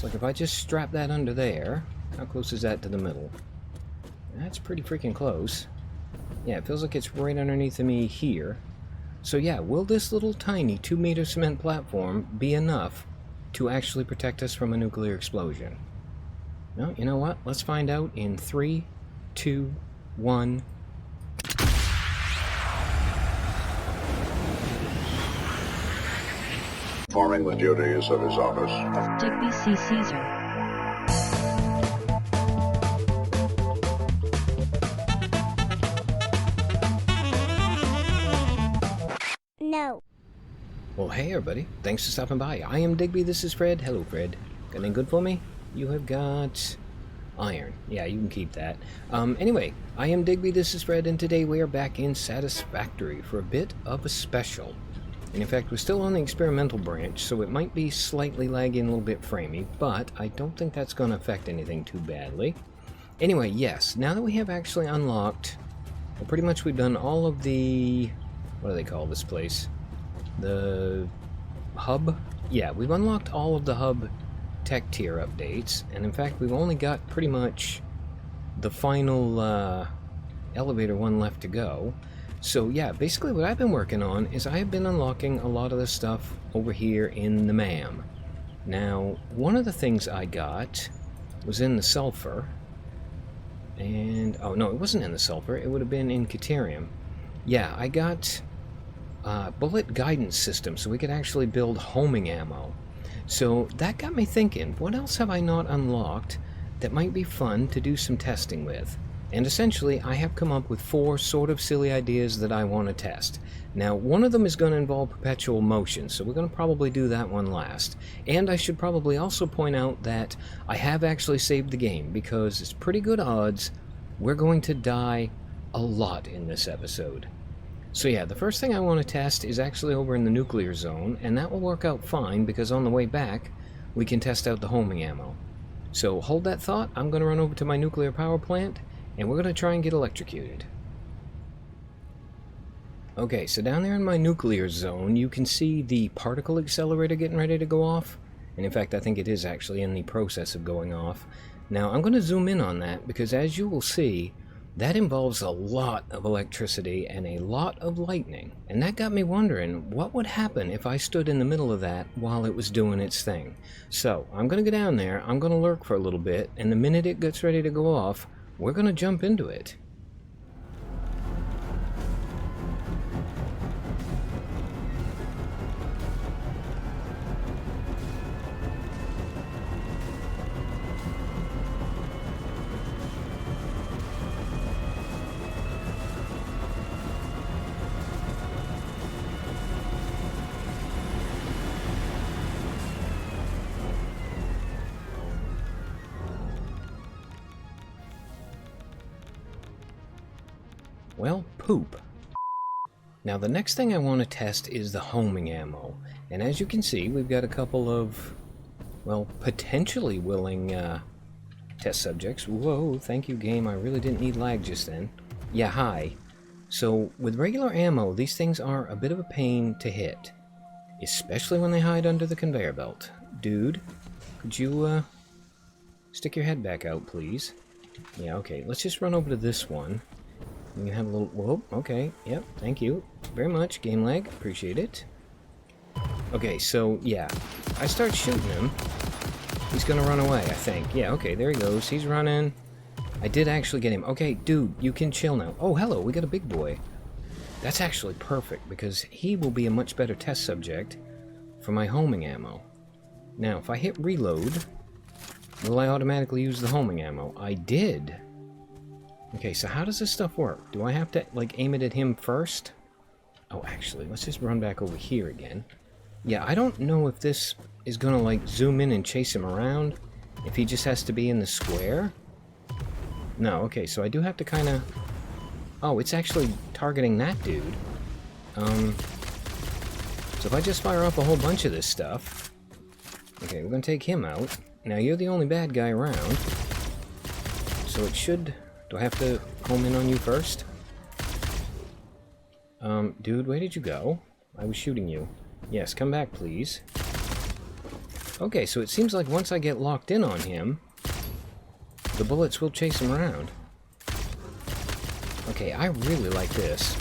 Looks like if I just strap that under there, how close is that to the middle? That's pretty freaking close. Yeah, it feels like it's right underneath of me here. So yeah, will this little tiny 2-meter cement platform be enough to actually protect us from a nuclear explosion? No, you know what? Let's find out in 3, 2, 1... Performing the duties of his office. Digby C. Caesar. No. Well, hey everybody, thanks for stopping by. I am Digby, this is Fred. Hello, Fred. Got anything good for me? You have got... iron. Yeah, you can keep that. Anyway, I am Digby, this is Fred, and today we are back in Satisfactory for a bit of a special. And in fact, we're still on the experimental branch, so it might be slightly laggy and a little bit framey, but I don't think that's going to affect anything too badly. Anyway, yes, now that we have actually unlocked, well, pretty much we've done all of the... what do they call this place? The hub? Yeah, we've unlocked all of the hub tech tier updates, and in fact, we've only got pretty much the final elevator one left to go. So yeah, basically what I've been working on is I have been unlocking a lot of the stuff over here in the MAM. Now, one of the things I got was in the sulfur, and oh no, it wasn't in the sulfur, it would have been in Caterium. Yeah, I got bullet guidance system, so we could actually build homing ammo. So that got me thinking, what else have I not unlocked that might be fun to do some testing with? And essentially, I have come up with 4 sort of silly ideas that I want to test. Now, one of them is going to involve perpetual motion, so we're going to probably do that one last. And I should probably also point out that I have actually saved the game, because it's pretty good odds we're going to die a lot in this episode. So yeah, the first thing I want to test is actually over in the nuclear zone, and that will work out fine, because on the way back, we can test out the homing ammo. So hold that thought, I'm going to run over to my nuclear power plant, and we're going to try and get electrocuted. Okay, so down there in my nuclear zone, you can see the particle accelerator getting ready to go off. And in fact, I think it is actually in the process of going off. Now, I'm going to zoom in on that, because as you will see, that involves a lot of electricity and a lot of lightning. And that got me wondering, what would happen if I stood in the middle of that while it was doing its thing? So, I'm going to go down there, I'm going to lurk for a little bit, and the minute it gets ready to go off, we're going to jump into it. Well, poop. Now the next thing I want to test is the homing ammo. And as you can see, we've got a couple of, well, potentially willing test subjects. Whoa, thank you game, I really didn't need lag just then. Yeah, hi. So with regular ammo, these things are a bit of a pain to hit. Especially when they hide under the conveyor belt. Dude, could you stick your head back out, please? Yeah, okay, let's just run over to this one. We can have a little... whoa, okay, yep, thank you very much, game lag, appreciate it. Okay, so, yeah, I start shooting him, he's gonna run away, I think. Yeah, okay, there he goes, he's running. I did actually get him. Okay, dude, you can chill now. Oh, hello, we got a big boy. That's actually perfect, because he will be a much better test subject for my homing ammo. Now, if I hit reload, will I automatically use the homing ammo? I did. Okay, so how does this stuff work? Do I have to, like, aim it at him first? Oh, actually, let's just run back over here again. Yeah, I don't know if this is gonna, like, zoom in and chase him around. If he just has to be in the square. No, okay, so I do have to kind of... oh, it's actually targeting that dude. So if I just fire off a whole bunch of this stuff... okay, we're gonna take him out. Now, you're the only bad guy around. So it should... do I have to home in on you first? Dude, where did you go? I was shooting you. Yes, come back, please. Okay, so it seems like once I get locked in on him, the bullets will chase him around. Okay, I really like this.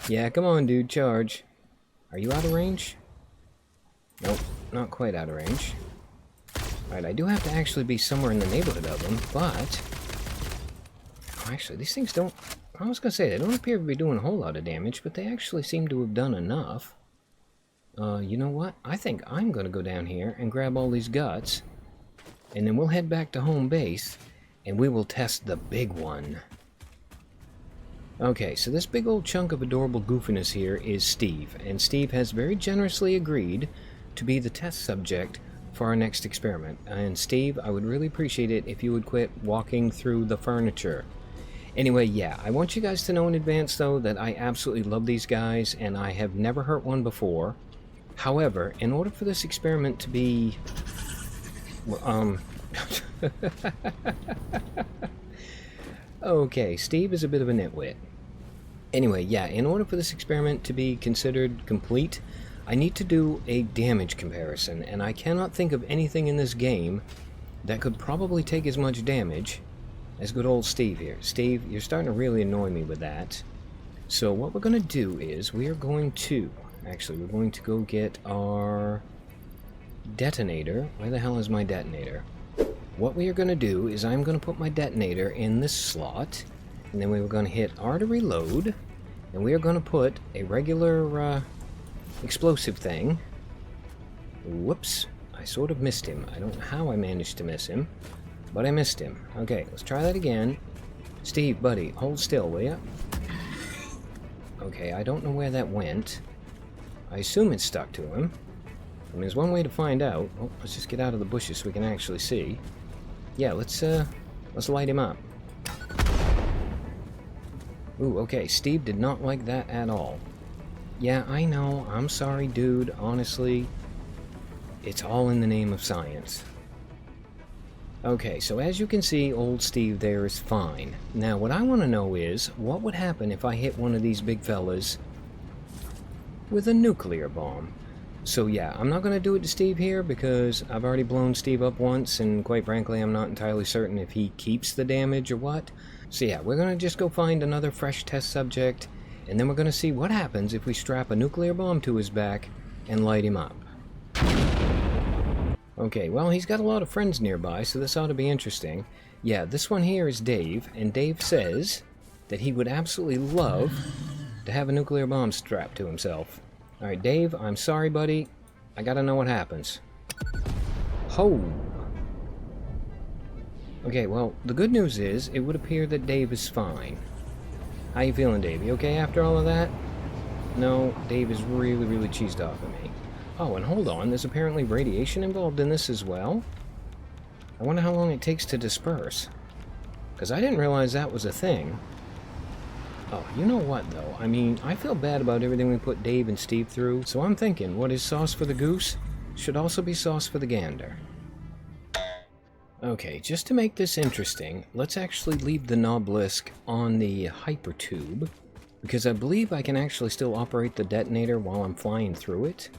Yeah, come on, dude, charge. Are you out of range? Nope, not quite out of range. Alright, I do have to actually be somewhere in the neighborhood of them, but... Oh, actually, these things don't... I was going to say, they don't appear to be doing a whole lot of damage, but they actually seem to have done enough. You know what? I think I'm going to go down here and grab all these guts, and then we'll head back to home base, and we will test the big one. Okay, so this big old chunk of adorable goofiness here is Steve, and Steve has very generously agreed to be the test subject for our next experiment. And Steve, I would really appreciate it if you would quit walking through the furniture. Anyway, yeah, I want you guys to know in advance, though, that I absolutely love these guys, and I have never hurt one before. However, in order for this experiment to be... Okay, Steve is a bit of a nitwit. Anyway, yeah, in order for this experiment to be considered complete, I need to do a damage comparison, and I cannot think of anything in this game that could probably take as much damage as good old Steve here. Steve, you're starting to really annoy me with that. So what we're going to do is we are going to... Actually, we're going to go get our detonator. Where the hell is my detonator? What we are going to do is I'm going to put my detonator in this slot, and then we are going to hit R to reload, and we are going to put a regular explosive thing. Whoops, I sort of missed him. I don't know how I managed to miss him, but I missed him. Okay, let's try that again. Steve, buddy, hold still, will ya? Okay, I don't know where that went. I assume it's stuck to him. I mean, there's one way to find out. Oh, let's just get out of the bushes so we can actually see. Yeah, let's light him up. Ooh, okay, Steve did not like that at all. Yeah, I know, I'm sorry, dude, honestly. It's all in the name of science. Okay, so as you can see, old Steve there is fine. Now, what I want to know is, what would happen if I hit one of these big fellas with a nuclear bomb? So yeah, I'm not going to do it to Steve here because I've already blown Steve up once, and quite frankly, I'm not entirely certain if he keeps the damage or what. So yeah, we're going to just go find another fresh test subject, and then we're going to see what happens if we strap a nuclear bomb to his back and light him up. Okay, well, he's got a lot of friends nearby, so this ought to be interesting. Yeah, this one here is Dave, and Dave says that he would absolutely love to have a nuclear bomb strapped to himself. Alright, Dave, I'm sorry, buddy. I gotta know what happens. Ho! Okay, well, the good news is, it would appear that Dave is fine. How you feeling, Dave? You okay after all of that? No, Dave is really, really cheesed off at me. Oh, and hold on, there's apparently radiation involved in this as well? I wonder how long it takes to disperse. Because I didn't realize that was a thing. Oh, you know what, though? I mean, I feel bad about everything we put Dave and Steve through, so I'm thinking what is sauce for the goose should also be sauce for the gander. Okay, just to make this interesting, let's actually leave the Noblisk on the hypertube, because I believe I can actually still operate the detonator while I'm flying through it.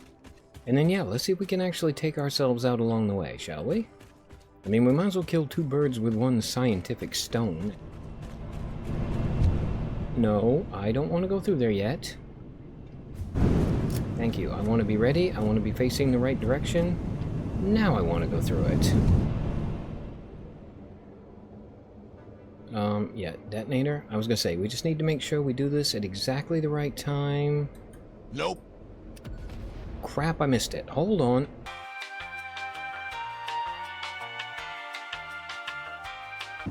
And then, yeah, let's see if we can actually take ourselves out along the way, shall we? I mean, we might as well kill two birds with one scientific stone. No, I don't want to go through there yet. Thank you. I want to be ready. I want to be facing the right direction. Now I want to go through it. Yeah, detonator. I was going to say, we just need to make sure we do this at exactly the right time. Nope. Crap, I missed it. Hold on.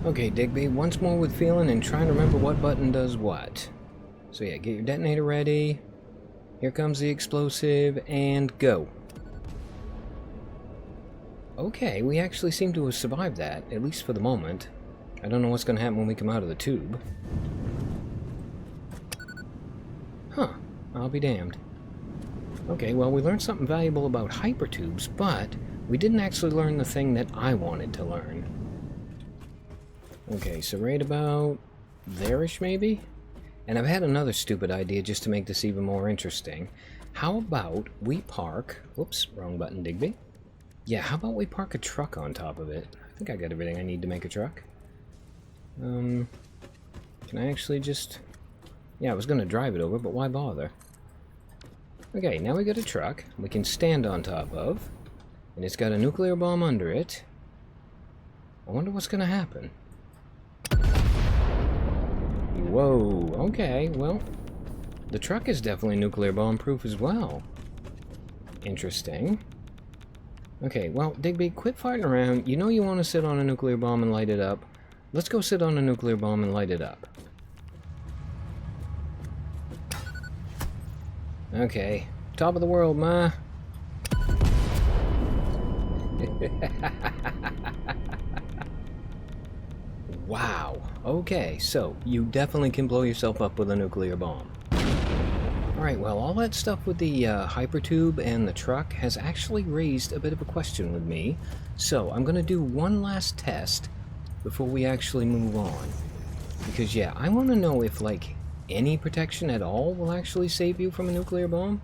Okay, Digby, once more with feeling and trying to remember what button does what. So yeah, get your detonator ready. Here comes the explosive, and go. Okay, we actually seem to have survived that, at least for the moment. I don't know what's going to happen when we come out of the tube. Huh, I'll be damned. Okay, well, we learned something valuable about hypertubes, but we didn't actually learn the thing that I wanted to learn. Okay, so right about there-ish, maybe? And I've had another stupid idea just to make this even more interesting. How about we park... Whoops, wrong button, Digby. Yeah, how about we park a truck on top of it? I think I got everything I need to make a truck. Can I actually just... Yeah, I was going to drive it over, but why bother? Okay, now we got a truck we can stand on top of, and it's got a nuclear bomb under it. I wonder what's going to happen. Whoa, okay, well, the truck is definitely nuclear bomb proof as well. Interesting. Okay, well, Digby, quit farting around. You know you want to sit on a nuclear bomb and light it up. Let's go sit on a nuclear bomb and light it up. Okay, top of the world, ma. Wow. Okay, so you definitely can blow yourself up with a nuclear bomb. Alright, well, all that stuff with the hypertube and the truck has actually raised a bit of a question with me. So, I'm going to do one last test before we actually move on. Because, yeah, I want to know if, like, any protection at all will actually save you from a nuclear bomb.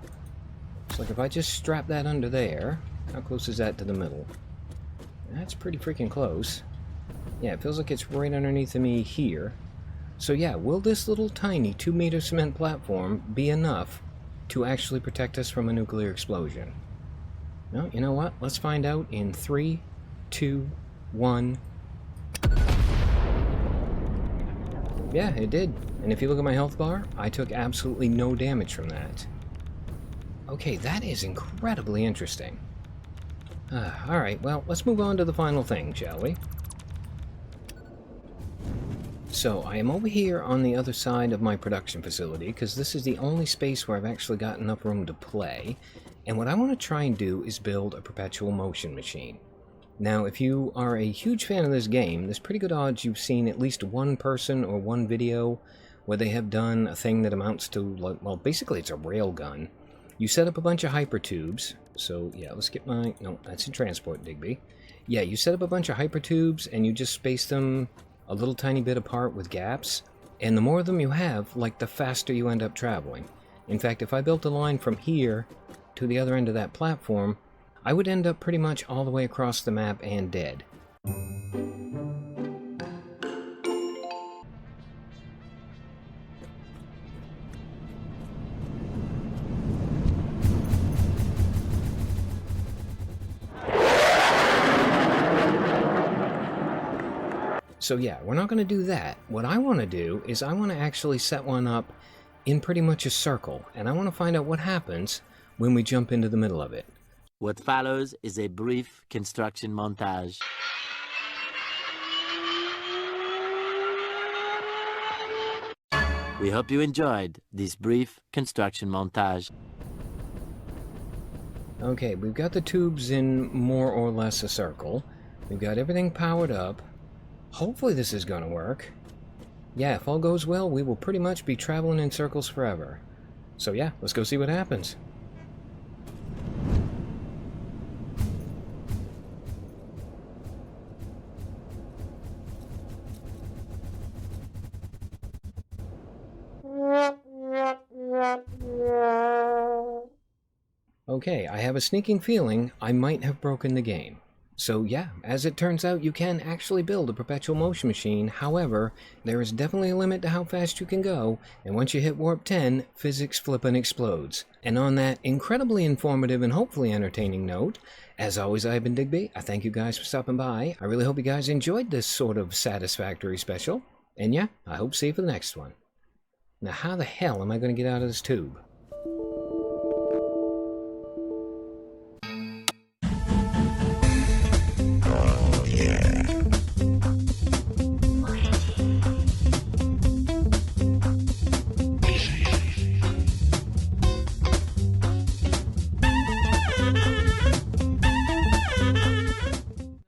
So, like, if I just strap that under there, how close is that to the middle? That's pretty freaking close. Yeah, it feels like it's right underneath of me here. So yeah, will this little tiny 2-meter cement platform be enough to actually protect us from a nuclear explosion? No, you know what? Let's find out in 3, 2, 1. Yeah, it did. And if you look at my health bar, I took absolutely no damage from that. Okay, that is incredibly interesting. Alright, well, let's move on to the final thing, shall we? So, I am over here on the other side of my production facility, because this is the only space where I've actually got enough room to play, and what I want to try and do is build a perpetual motion machine. Now, if you are a huge fan of this game, there's pretty good odds you've seen at least one person or one video where they have done a thing that amounts to, well, basically it's a railgun. You set up a bunch of hypertubes, so yeah, let's get my... No, that's in transport, Digby. Yeah, you set up a bunch of hypertubes, and you just space them a little tiny bit apart with gaps, and the more of them you have, like, the faster you end up traveling. In fact, if I built a line from here to the other end of that platform, I would end up pretty much all the way across the map and dead. So yeah, we're not going to do that. What I want to do is I want to actually set one up in pretty much a circle, and I want to find out what happens when we jump into the middle of it. What follows is a brief construction montage. We hope you enjoyed this brief construction montage. Okay, we've got the tubes in more or less a circle. We've got everything powered up. Hopefully this is going to work. Yeah, if all goes well, we will pretty much be traveling in circles forever. So yeah, let's go see what happens. Okay, I have a sneaking feeling I might have broken the game. So yeah, as it turns out, you can actually build a perpetual motion machine. However, there is definitely a limit to how fast you can go, and once you hit warp 10, physics flippin' explodes. And on that incredibly informative and hopefully entertaining note, as always, I've been Digby. I thank you guys for stopping by. I really hope you guys enjoyed this sort of Satisfactory special. And yeah, I hope to see you for the next one. Now how the hell am I going to get out of this tube?